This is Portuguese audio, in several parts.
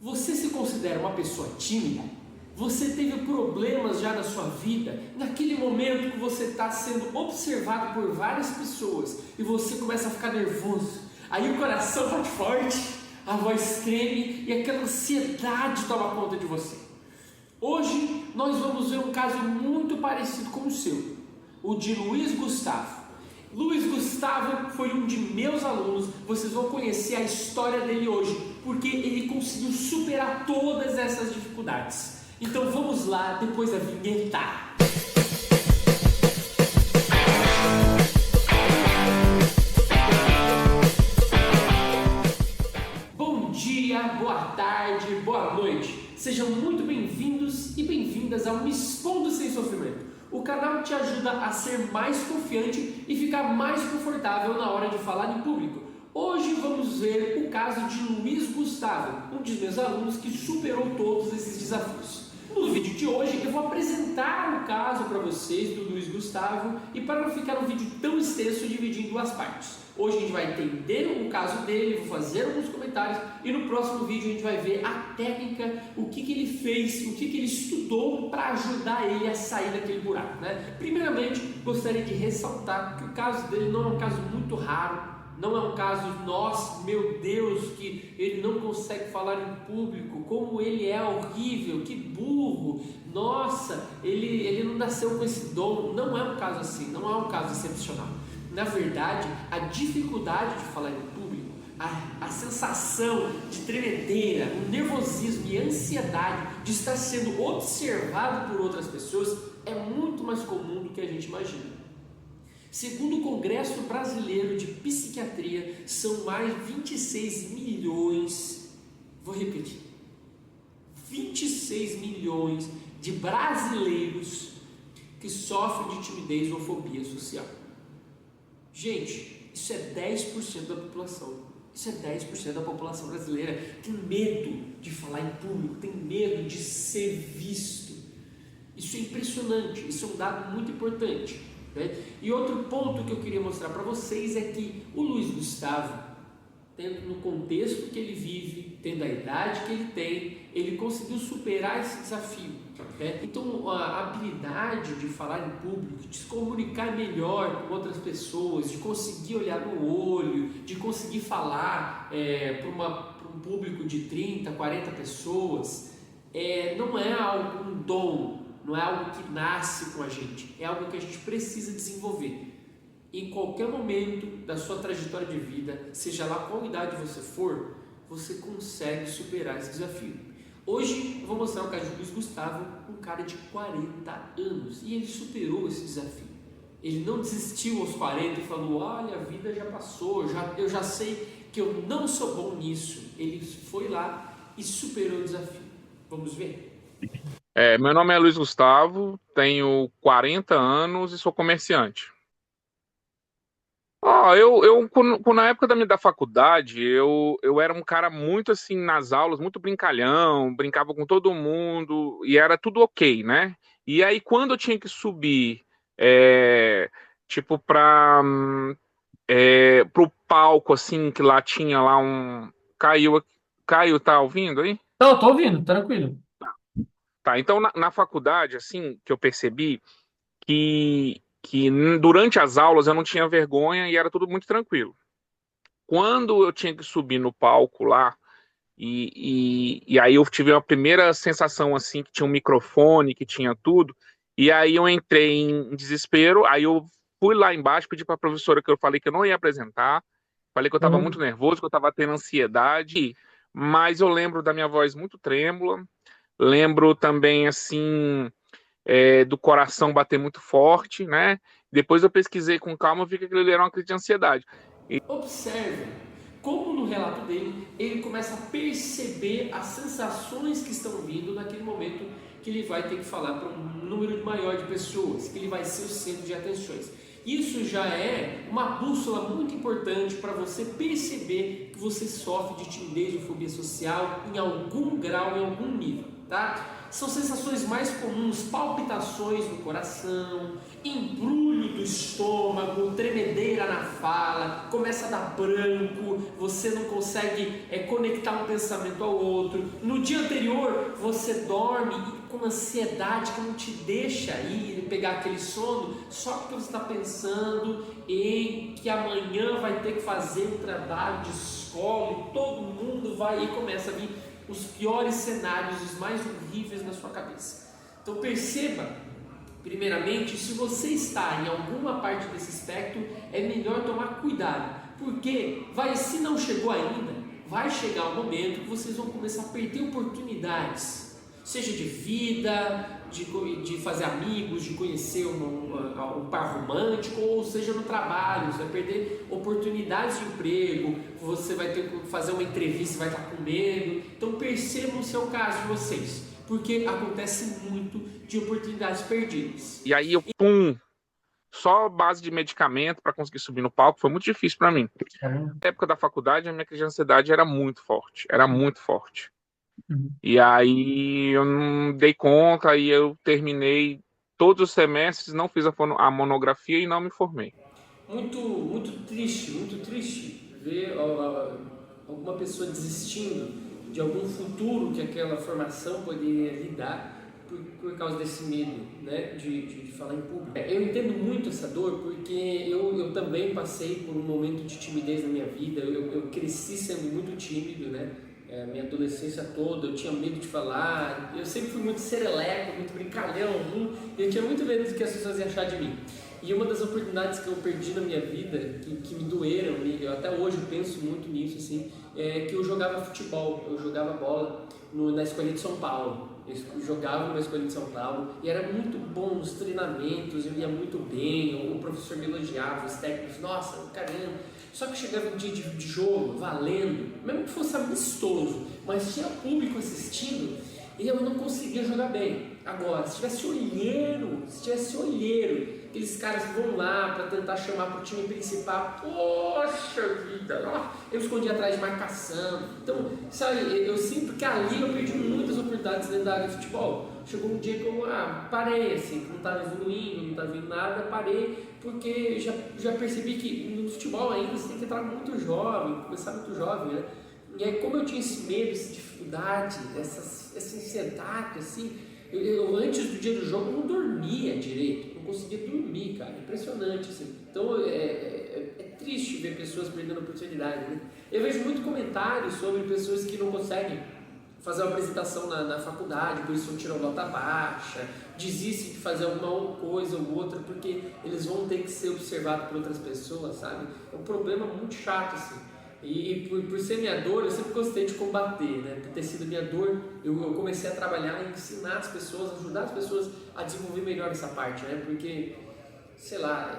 Você se considera uma pessoa tímida? Você teve problemas já na sua vida? Naquele momento que você está sendo observado por várias pessoas e você começa a ficar nervoso, aí o coração bate forte, a voz treme e aquela ansiedade toma conta de você. Hoje nós vamos ver um caso muito parecido com o seu, o de Luiz Gustavo. Luiz Gustavo foi um de meus alunos, vocês vão conhecer a história dele hoje, porque ele conseguiu superar todas essas dificuldades. Então vamos lá, depois da vinheta. Bom dia, boa tarde, boa noite. Sejam muito bem-vindos e bem-vindas ao Me Expondo Sem Sofrimento. O canal te ajuda a ser mais confiante e ficar mais confortável na hora de falar em público. Hoje vamos ver o caso de Luiz Gustavo, um de meus alunos que superou todos esses desafios. No vídeo de hoje eu vou apresentar o caso para vocês do Luiz Gustavo e para não ficar um vídeo tão extenso, dividir em duas partes. Hoje a gente vai entender o caso dele, vou fazer alguns comentários e no próximo vídeo a gente vai ver a técnica, o que ele fez, o que ele estudou para ajudar ele a sair daquele buraco, né? Primeiramente, gostaria de ressaltar que o caso dele não é um caso muito raro, não é um caso, nossa, meu Deus, que ele não consegue falar em público, como ele é horrível, que burro, nossa, ele não nasceu com esse dom. Não é um caso assim, não é um caso excepcional. Na verdade, a dificuldade de falar em público, a sensação de tremedeira, o nervosismo e a ansiedade de estar sendo observado por outras pessoas é muito mais comum do que a gente imagina. Segundo o Congresso Brasileiro de Psiquiatria, são mais 26 milhões, vou repetir, 26 milhões de brasileiros que sofrem de timidez ou fobia social. Gente, isso é 10% da população. Isso é 10% da população brasileira. Tem medo de falar em público, tem medo de ser visto. Isso é impressionante, isso é um dado muito importante, né? E outro ponto que eu queria mostrar para vocês é que o Luiz Gustavo, tendo no contexto que ele vive, tendo a idade que ele tem, ele conseguiu superar esse desafio, né? Então a habilidade de falar em público, de se comunicar melhor com outras pessoas, de conseguir olhar no olho, de conseguir falar para um público de 30, 40 pessoas, não é um dom, não é algo que nasce com a gente, é algo que a gente precisa desenvolver. Em qualquer momento da sua trajetória de vida, seja lá qual idade você for, você consegue superar esse desafio. Hoje eu vou mostrar o caso de Luiz Gustavo, um cara de 40 anos, e ele superou esse desafio. Ele não desistiu aos 40 e falou, olha, a vida já passou, eu já sei que eu não sou bom nisso. Ele foi lá e superou o desafio. Vamos ver? Meu nome é Luiz Gustavo, tenho 40 anos e sou comerciante. Na época da faculdade, eu era um cara muito assim nas aulas, muito brincalhão, brincava com todo mundo e era tudo ok, né? E aí quando eu tinha que subir, tipo pro palco assim, que lá tinha lá um... Caiu, tá ouvindo aí? Não, tô ouvindo, tranquilo. Tá, então na faculdade, assim, que eu percebi que durante as aulas eu não tinha vergonha e era tudo muito tranquilo. Quando eu tinha que subir no palco lá, e aí eu tive a primeira sensação assim, que tinha um microfone, que tinha tudo, e aí eu entrei em desespero, aí eu fui lá embaixo, pedi para a professora que eu falei que eu não ia apresentar, falei que eu estava muito nervoso, que eu estava tendo ansiedade, mas eu lembro da minha voz muito trêmula, lembro também assim do coração bater muito forte, né? Depois eu pesquisei com calma e vi que aquilo era uma crise de ansiedade. Observe como no relato dele ele começa a perceber as sensações que estão vindo naquele momento que ele vai ter que falar para um número maior de pessoas, que ele vai ser o centro de atenções. Isso já é uma bússola muito importante para você perceber que você sofre de timidez ou fobia social em algum grau, em algum nível, tá? São sensações mais comuns: palpitações no coração, embrulho do estômago, tremedeira na fala, começa a dar branco, você não consegue conectar um pensamento ao outro. No dia anterior, você dorme com ansiedade que não te deixa ir pegar aquele sono, só porque você está pensando em que amanhã vai ter que fazer um trabalho de escola e todo mundo vai, e começa a vir os piores cenários, os mais horríveis na sua cabeça. Então perceba, primeiramente, se você está em alguma parte desse espectro, é melhor tomar cuidado, porque se não chegou ainda, vai chegar um momento que vocês vão começar a perder oportunidades, seja de vida, de fazer amigos, de conhecer um par romântico, ou seja no trabalho. Você vai perder oportunidades de emprego, você vai ter que fazer uma entrevista, vai estar com medo. Então percebam se é o caso de vocês, porque acontece muito de oportunidades perdidas. E aí só base de medicamento para conseguir subir no palco foi muito difícil para mim. Na época da faculdade, a minha crise de ansiedade era muito forte, E aí eu não dei conta, e eu terminei todos os semestres, não fiz a monografia e não me formei. Muito triste ver alguma pessoa desistindo de algum futuro que aquela formação poderia lhe dar por causa desse medo, né, de falar em público. Eu entendo muito essa dor, porque eu também passei por um momento de timidez na minha vida. Eu cresci sendo muito tímido, né? Minha adolescência toda, eu tinha medo de falar, eu sempre fui muito sereleco, muito brincalhão, eu tinha muito medo do que as pessoas iam achar de mim. E uma das oportunidades que eu perdi na minha vida, que me doeram, eu até hoje penso muito nisso, assim, é que eu jogava futebol, eu jogava bola na Escolinha de São Paulo. Eu jogava numa Escolinha de São Paulo e era muito bom nos treinamentos, eu ia muito bem, o professor me elogiava, os técnicos, nossa, caramba. Só que chegava um dia de jogo, valendo, mesmo que fosse amistoso, mas tinha público assistindo e eu não conseguia jogar bem. Agora, se tivesse olheiro, aqueles caras que vão lá para tentar chamar para o time principal, poxa vida, eu escondia atrás de marcação. Então, sabe, eu sinto que ali eu perdi muitas oportunidades dentro da área de futebol. Chegou um dia que eu parei, assim, que não estava evoluindo, não estava vindo nada, parei, porque já percebi que no futebol ainda você tem que entrar muito jovem, começar muito jovem, né? E aí, como eu tinha esse medo, essa dificuldade, essa ansiedade, assim, eu antes do dia do jogo eu não dormia direito, não conseguia dormir, cara, impressionante, assim. Então é triste ver pessoas perdendo oportunidade, né? Eu vejo muito comentário sobre pessoas que não conseguem fazer uma apresentação na faculdade, por isso tiram nota baixa, desistem de fazer alguma coisa ou outra porque eles vão ter que ser observados por outras pessoas, sabe? É um problema muito chato, assim. E por ser minha dor, eu sempre gostei de combater, né? Por ter sido minha dor, eu comecei a trabalhar em ensinar as pessoas, ajudar as pessoas a desenvolver melhor essa parte, né? Porque, sei lá,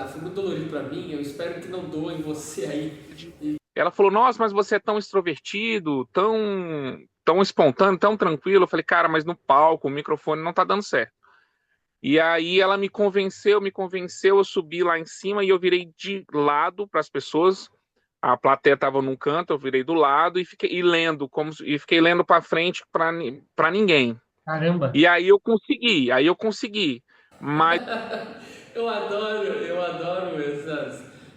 foi muito dolorido pra mim, eu espero que não doa em você aí. Ela falou, nossa, mas você é tão extrovertido, tão espontâneo, tão tranquilo. Eu falei, cara, mas no palco, o microfone não tá dando certo. E aí ela me convenceu, eu subi lá em cima e eu virei de lado para as pessoas. A plateia estava num canto, eu virei do lado e fiquei lendo, fiquei lendo para frente para ninguém. Caramba! E aí eu consegui. Mas eu adoro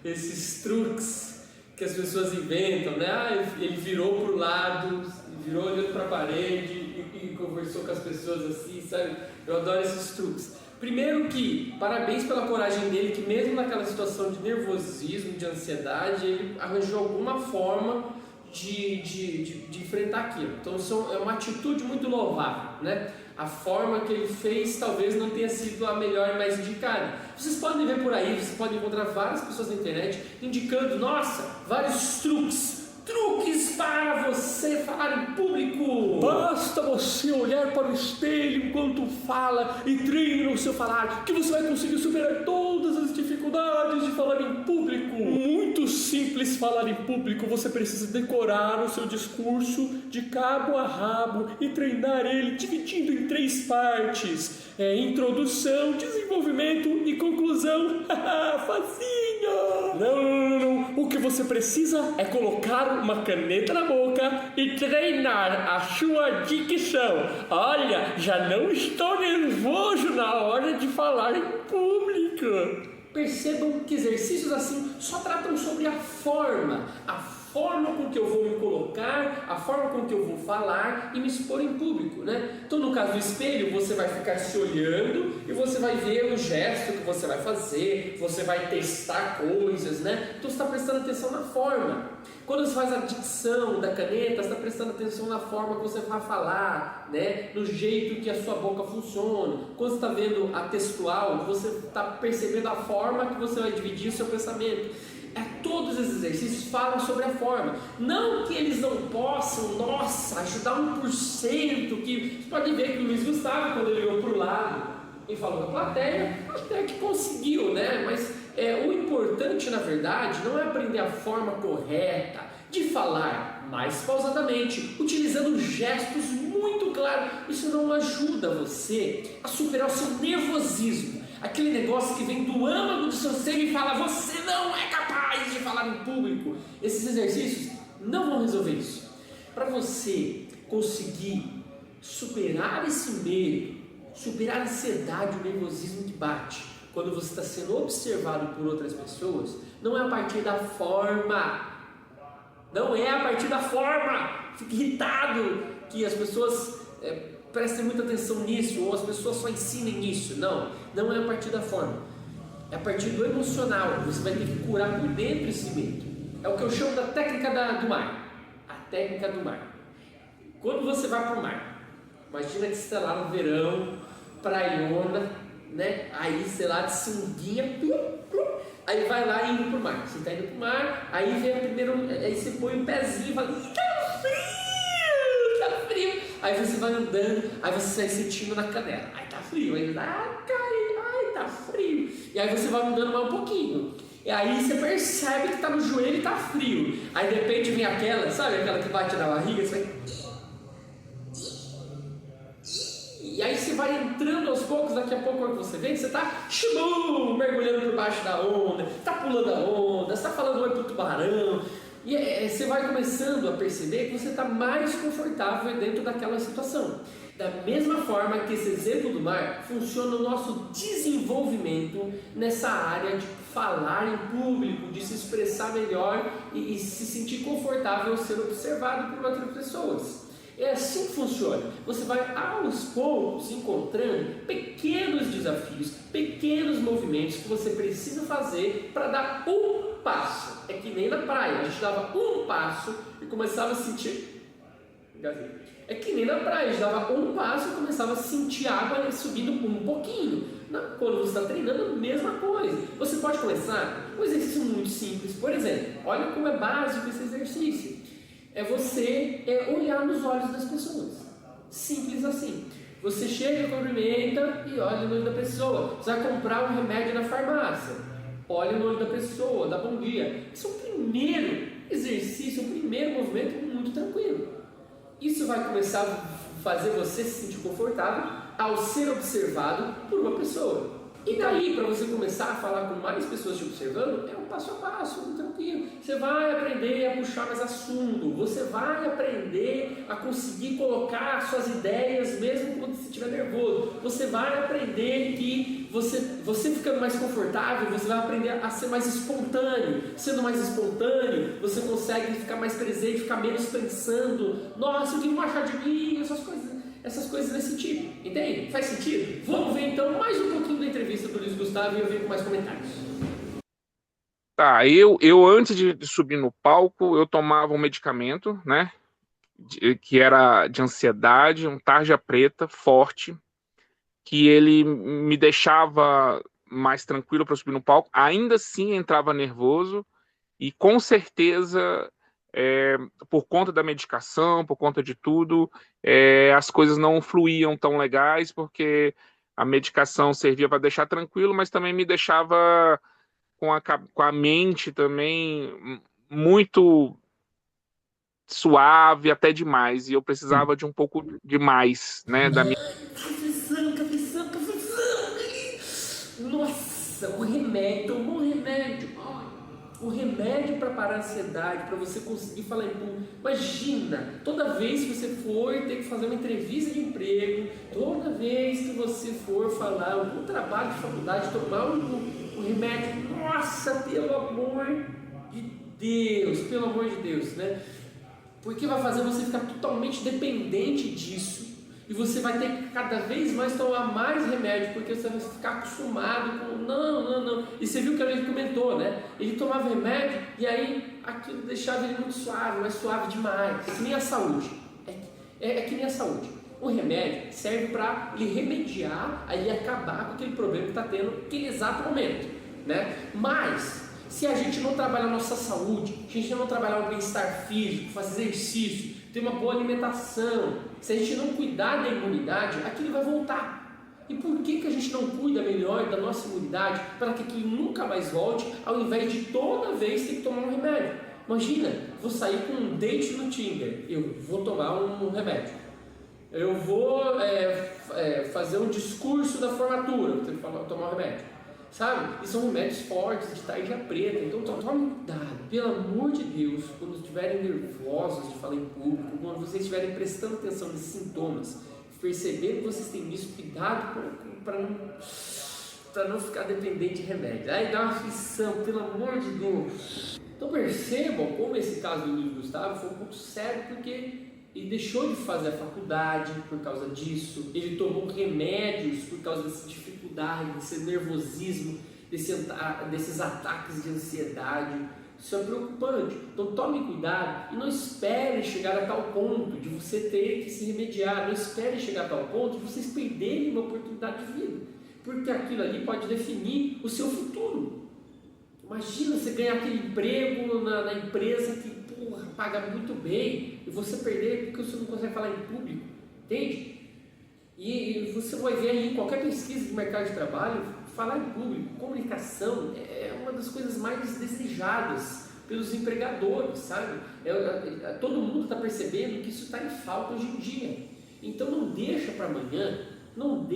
esses truques que as pessoas inventam, né? Ele virou pro lado, virou olhando para a parede e conversou com as pessoas assim, sabe? Eu adoro esses truques. Primeiro que, parabéns pela coragem dele, que mesmo naquela situação de nervosismo, de ansiedade, ele arranjou alguma forma de enfrentar aquilo. Então é uma atitude muito louvável, né? A forma que ele fez talvez não tenha sido a melhor e mais indicada. Vocês podem ver por aí, vocês podem encontrar várias pessoas na internet indicando, nossa, vários truques para você falar em público. Basta você olhar para o espelho enquanto fala e treine no seu falar, que você vai conseguir superar todas as dificuldades dificuldades de falar em público. Muito simples falar em público. Você precisa decorar o seu discurso de cabo a rabo e treinar ele dividindo em 3 partes. Introdução, desenvolvimento e conclusão. Facinho! Não. O que você precisa é colocar uma caneta na boca e treinar a sua dicção. Olha, já não estou nervoso na hora de falar em público. Percebam que exercícios assim só tratam sobre a forma com que eu vou me colocar, a forma com que eu vou falar e me expor em público, né? Então, no caso do espelho, você vai ficar se olhando e você vai ver o gesto que você vai fazer, você vai testar coisas, né? Então, você está prestando atenção na forma. Quando você faz a dicção da caneta, você está prestando atenção na forma que você vai falar, né? No jeito que a sua boca funciona. Quando você está vendo a textual, você está percebendo a forma que você vai dividir o seu pensamento. Todos esses exercícios falam sobre a forma. Não que eles não possam, ajudar 1%, que você pode ver que o Luiz Gustavo, quando ele olhou para o lado e falou da plateia, até que conseguiu, né? Mas o importante, na verdade, não é aprender a forma correta de falar mais pausadamente, utilizando gestos muito claros. Isso não ajuda você a superar o seu nervosismo. Aquele negócio que vem do âmago do seu ser e fala: você não é capaz de falar em público. Esses exercícios não vão resolver isso. Para você conseguir superar esse medo, superar a ansiedade, o nervosismo que bate quando você está sendo observado por outras pessoas, não é a partir da forma. Não é a partir da forma. Fico irritado que as pessoas prestem muita atenção nisso, ou as pessoas só ensinem isso. Não é a partir da forma. É a partir do emocional. Você vai ter que curar por dentro esse medo. É o que eu chamo da técnica do mar. A técnica do mar. Quando você vai para o mar, imagina que você está lá no verão, praiona, né? Aí, sei lá, de sunguinha, aí vai lá indo para o mar. Você está indo para o mar, aí vem a primeira, aí você põe um pezinho e fala: tá frio. Aí você vai andando, aí você sai sentindo na canela. Aí tá frio, aí tá frio. E aí você vai andando mais um pouquinho. E aí você percebe que tá no joelho e tá frio. Aí de repente vem aquela, sabe aquela que bate na barriga, você vai... E aí você vai entrando aos poucos, daqui a pouco quando você vê, você tá mergulhando por baixo da onda, tá pulando a onda, você tá falando oi pro tubarão. E você vai começando a perceber que você está mais confortável dentro daquela situação. Da mesma forma que esse exemplo do mar funciona o nosso desenvolvimento nessa área de falar em público, de se expressar melhor e se sentir confortável sendo observado por outras pessoas. É assim que funciona. Você vai aos poucos encontrando pequenos desafios, pequenos movimentos que você precisa fazer para dar um passo. É que nem na praia, a gente dava um passo e começava a sentir... É que nem na praia, a gente dava um passo e começava a sentir água subindo um pouquinho. Quando você está treinando, a mesma coisa. Você pode começar com um exercício muito simples. Por exemplo, olha como é básico esse exercício. É você olhar nos olhos das pessoas. Simples assim. Você chega, cumprimenta e olha no olho da pessoa. Você vai comprar um remédio na farmácia. Olha no olho da pessoa, dá bom dia. Esse é o primeiro exercício, o primeiro movimento muito tranquilo. Isso vai começar a fazer você se sentir confortável ao ser observado por uma pessoa. E daí, para você começar a falar com mais pessoas te observando, é um passo a passo, muito tranquilo. Você vai aprender a puxar mais assunto, você vai aprender a conseguir colocar suas ideias mesmo quando você estiver nervoso. Você vai aprender que você ficando mais confortável, você vai aprender a ser mais espontâneo. Sendo mais espontâneo, você consegue ficar mais presente, ficar menos pensando: nossa, o que vão achar de mim? Essas coisas desse tipo, entende? Faz sentido? Vamos ver então mais um pouquinho da entrevista do Luiz Gustavo e eu venho com mais comentários. Tá, eu antes de subir no palco, eu tomava um medicamento, né, que era de ansiedade, um tarja preta forte, que ele me deixava mais tranquilo para subir no palco. Ainda assim entrava nervoso e com certeza... por conta da medicação, por conta de tudo, as coisas não fluíam tão legais, porque a medicação servia para deixar tranquilo, mas também me deixava com a mente também muito suave, até demais. E eu precisava de um pouco de mais, né? Da minha... Cafezão. Nossa, o remédio, tomou um remédio. O remédio para parar a ansiedade, para você conseguir falar em público. Imagina, toda vez que você for ter que fazer uma entrevista de emprego, toda vez que você for falar algum trabalho de faculdade, tomar um remédio, nossa, pelo amor de Deus, né? Porque vai fazer você ficar totalmente dependente disso. E você vai ter que cada vez mais tomar mais remédio, porque você vai ficar acostumado com... Não. E você viu que ele comentou, né? Ele tomava remédio e aí aquilo deixava ele muito suave, mas suave demais. É que nem a saúde. É que nem a saúde. O remédio serve para ele remediar, aí acabar com aquele problema que está tendo naquele exato momento, né? Mas... se a gente não trabalhar a nossa saúde, se a gente não trabalhar o bem-estar físico, fazer exercício, ter uma boa alimentação, se a gente não cuidar da imunidade, aquilo vai voltar. E por que a gente não cuida melhor da nossa imunidade para que aquilo nunca mais volte, ao invés de toda vez ter que tomar um remédio? Imagina, vou sair com um date no Tinder, eu vou tomar um remédio. Eu vou fazer um discurso da formatura, vou ter que tomar um remédio. Sabe? E são remédios fortes de tarja preta, então tome cuidado, pelo amor de Deus, quando estiverem nervosos de falar em público, quando vocês estiverem prestando atenção nesses sintomas, perceberem que vocês têm isso, cuidado para não ficar dependente de remédio. Aí dá uma aflição, pelo amor de Deus. Então percebam como esse caso do Luiz Gustavo foi um pouco sério, porque ele deixou de fazer a faculdade por causa disso, ele tomou remédios por causa dessa dificuldade, desse nervosismo, desses ataques de ansiedade. Isso é preocupante. Então tome cuidado e não espere chegar a tal ponto de você ter que se remediar, não espere chegar a tal ponto de vocês perderem uma oportunidade de vida, porque aquilo ali pode definir o seu futuro. Imagina você ganhar aquele emprego na empresa que paga muito bem e você perder porque você não consegue falar em público, entende? E você vai ver aí em qualquer pesquisa de mercado de trabalho, falar em público, comunicação é uma das coisas mais desejadas pelos empregadores, sabe? Todo mundo está percebendo que isso está em falta hoje em dia. Então não deixa para amanhã, não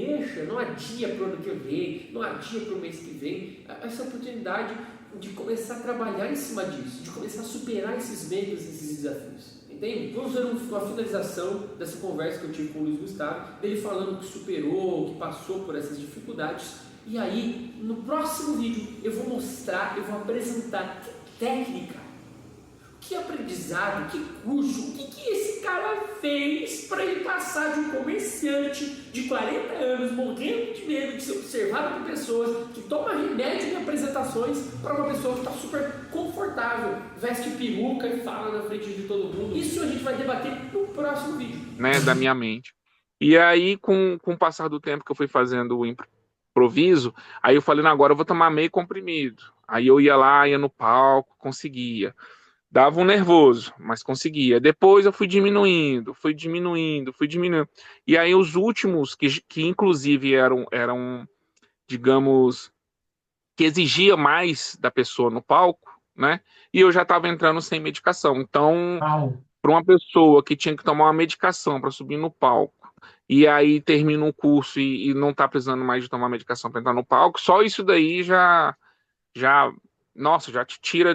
adia para o ano que vem, não adia para o mês que vem, essa oportunidade de começar a trabalhar em cima disso, de começar a superar esses medos, esses desafios, entende? Vamos ver uma finalização dessa conversa que eu tive com o Luiz Gustavo, dele falando que superou, que passou por essas dificuldades, e aí, no próximo vídeo, eu vou apresentar que técnica, que aprendizado, que curso, o que esse cara fez para ele passar de um comerciante de 40 anos, morrendo de medo de ser observado por pessoas, que toma remédio em apresentações, para uma pessoa que está super confortável, veste peruca e fala na frente de todo mundo. Isso a gente vai debater no próximo vídeo. Né, da minha mente. E aí, com o passar do tempo que eu fui fazendo o improviso, aí eu falei, não, agora eu vou tomar meio comprimido. Aí eu ia lá, ia no palco, conseguia. Dava um nervoso, mas conseguia. Depois eu fui diminuindo. E aí os últimos, que inclusive eram, digamos, que exigia mais da pessoa no palco, né? E eu já estava entrando sem medicação. Então, para uma pessoa que tinha que tomar uma medicação para subir no palco, e aí termina um curso e não está precisando mais de tomar medicação para entrar no palco, só isso daí já te tira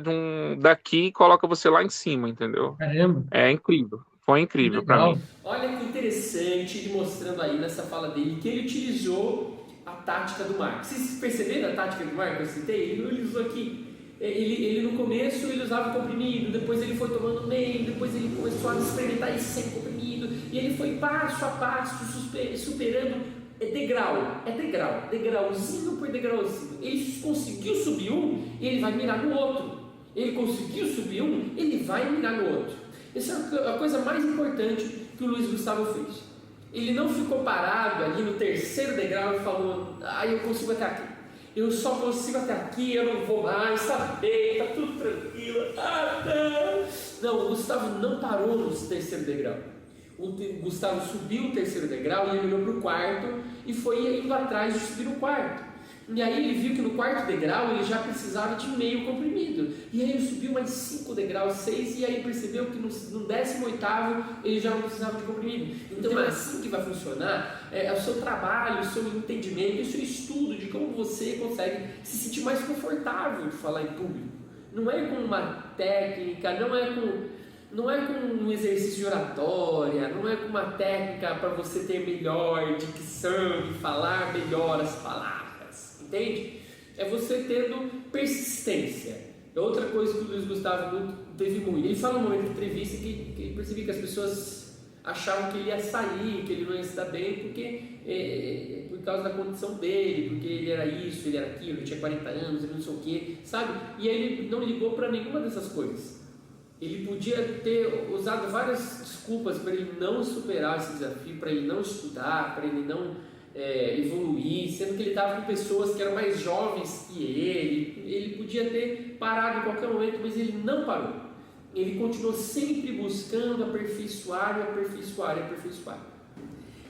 daqui e coloca você lá em cima, entendeu? Caramba. É incrível. Foi incrível para mim. Olha que interessante ele mostrando aí nessa fala dele que ele utilizou a tática do Marco. Vocês perceberam a tática do Marco que eu citei? Ele usou aqui. Ele no começo ele usava comprimido, depois ele foi tomando meio, depois ele começou a experimentar isso sem comprimido, e ele foi passo a passo superando degrauzinho por degrauzinho. Ele conseguiu subir um, ele vai mirar no outro. Ele conseguiu subir um, ele vai mirar no outro. Essa é a coisa mais importante que o Luiz Gustavo fez. Ele não ficou parado ali no terceiro degrau e falou, eu consigo até aqui. Eu só consigo até aqui, eu não vou mais, tá bem, tá tudo tranquilo. Não, o Gustavo não parou no terceiro degrau. O Gustavo subiu o terceiro degrau e ele olhou para o quarto e foi indo atrás de subir o quarto. E aí ele viu que no 4º degrau ele já precisava de meio comprimido. E aí ele subiu mais 5 degraus, 6, e aí percebeu que no 18º ele já não precisava de comprimido. Então é assim que vai funcionar o seu trabalho, o seu entendimento, o seu estudo de como você consegue se sentir mais confortável de falar em público. Não é com uma técnica, não é com um exercício de oratória, não é com uma técnica para você ter melhor dicção e falar melhor as palavras, entende? É você tendo persistência. É outra coisa que o Luiz Gustavo teve muito. Ele fala num momento de entrevista que ele percebia que as pessoas achavam que ele ia sair, que ele não ia se dar bem, porque por causa da condição dele, porque ele era isso, ele era aquilo, ele tinha 40 anos, ele não sei o que, sabe? E aí ele não ligou para nenhuma dessas coisas. Ele podia ter usado várias desculpas para ele não superar esse desafio, para ele não estudar, para ele não evoluir, sendo que ele estava com pessoas que eram mais jovens que ele. Ele podia ter parado em qualquer momento, mas ele não parou. Ele continuou sempre buscando aperfeiçoar e aperfeiçoar e aperfeiçoar.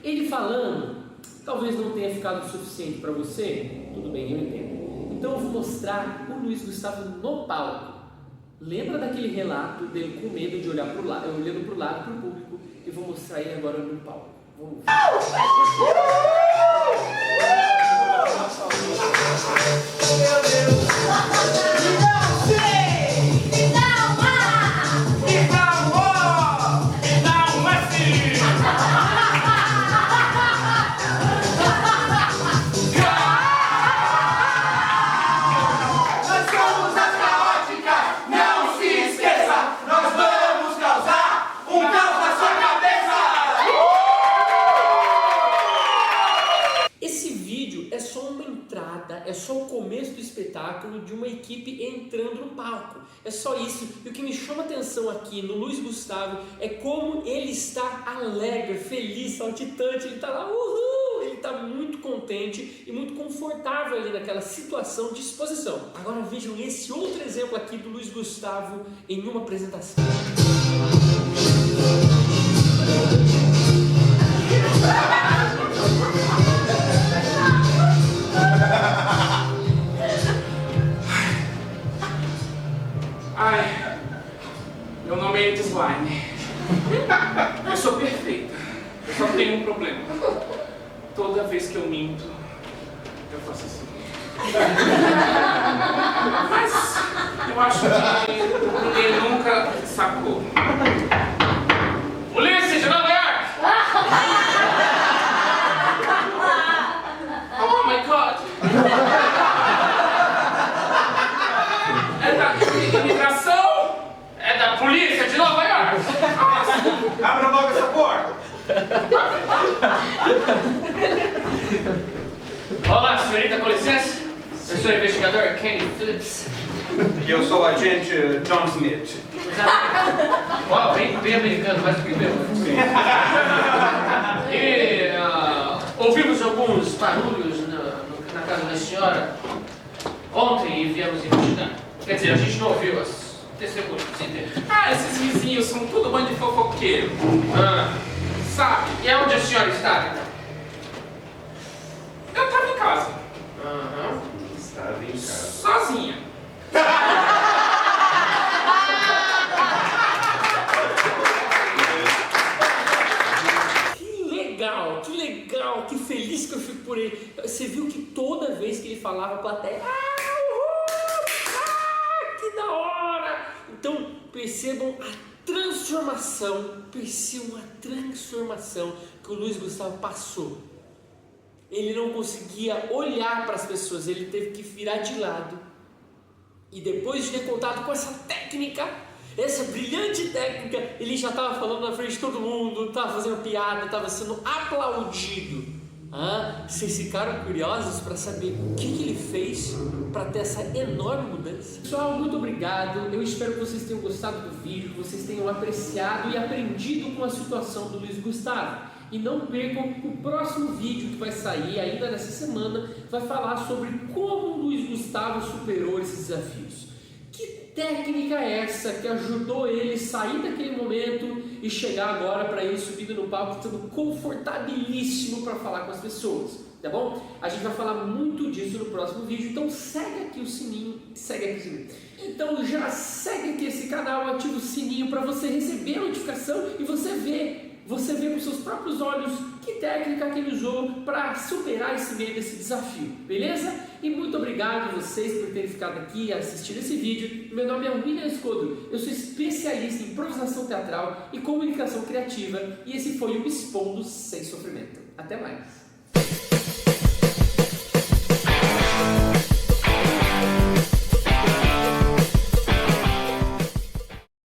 Ele falando, talvez não tenha ficado o suficiente para você, tudo bem, eu entendo. Então eu vou mostrar o Luiz Gustavo no palco. Lembra daquele relato dele com medo de olhar para o lado, olhando para o lado, para o público? Eu vou mostrar ele agora no palco. Vamos ver. Meu Deus! Não sei! Não há! Não há! Não assim! Nós somos a caótica! Não se esqueça! Nós vamos causar um caos na sua cabeça! Esse vídeo é só uma entrada, é só o começo do espetáculo de uma equipe entrando no palco. É só isso. E o que me chama a atenção aqui no Luiz Gustavo é como ele está alegre, feliz, saltitante. Ele está lá, uhul! Ele está muito contente e muito confortável ali naquela situação de exposição. Agora vejam esse outro exemplo aqui do Luiz Gustavo em uma apresentação. Ai, meu nome é Edisline. Eu sou perfeita. Eu só tenho um problema. Toda vez que eu minto, eu faço assim. Mas eu acho que ninguém nunca sacou. Polícia de Nova York! Oh my God! É da imigração? É da polícia de Nova York? Nossa. Abra logo essa porta! Olá, senhorita, com licença. Eu sou o investigador Kenny Phillips. E eu sou o agente John Smith. Uau, bem americano, mas que meu. E ouvimos alguns barulhos na casa da senhora ontem e viemos investigar. Quer dizer, a gente não ouviu as testemunhas. Ah, esses vizinhos são tudo bando de fofoqueiro. Sabe? E aonde a senhora está, então? Eu tava em casa, Estava em casa. sozinha. Que legal, que feliz que eu fico por ele. Você viu que toda vez que ele falava, a plateia, que da hora! Então percebam a transformação que o Luiz Gustavo passou. Ele não conseguia olhar para as pessoas, ele teve que virar de lado. E depois de ter contato com essa técnica, essa brilhante técnica, ele já estava falando na frente de todo mundo, estava fazendo piada, estava sendo aplaudido. Vocês ficaram curiosos para saber o que ele fez para ter essa enorme mudança? Pessoal, muito obrigado. Eu espero que vocês tenham gostado do vídeo, que vocês tenham apreciado e aprendido com a situação do Luiz Gustavo. E não percam o próximo vídeo que vai sair ainda nessa semana, vai falar sobre como o Luiz Gustavo superou esses desafios. Que técnica é essa que ajudou ele a sair daquele momento e chegar agora para ele subindo no palco, estando confortabilíssimo para falar com as pessoas? tá bom? A gente vai falar muito disso no próximo vídeo, então segue aqui o sininho, Então já segue aqui esse canal, ativa o sininho para você receber a notificação e você ver com seus próprios olhos que técnica que ele usou para superar esse medo, esse desafio, beleza? E muito obrigado a vocês por terem ficado aqui assistindo esse vídeo. Meu nome é William Escodo, eu sou especialista em improvisação teatral e comunicação criativa e esse foi o Me Expondo Sem Sofrimento. Até mais!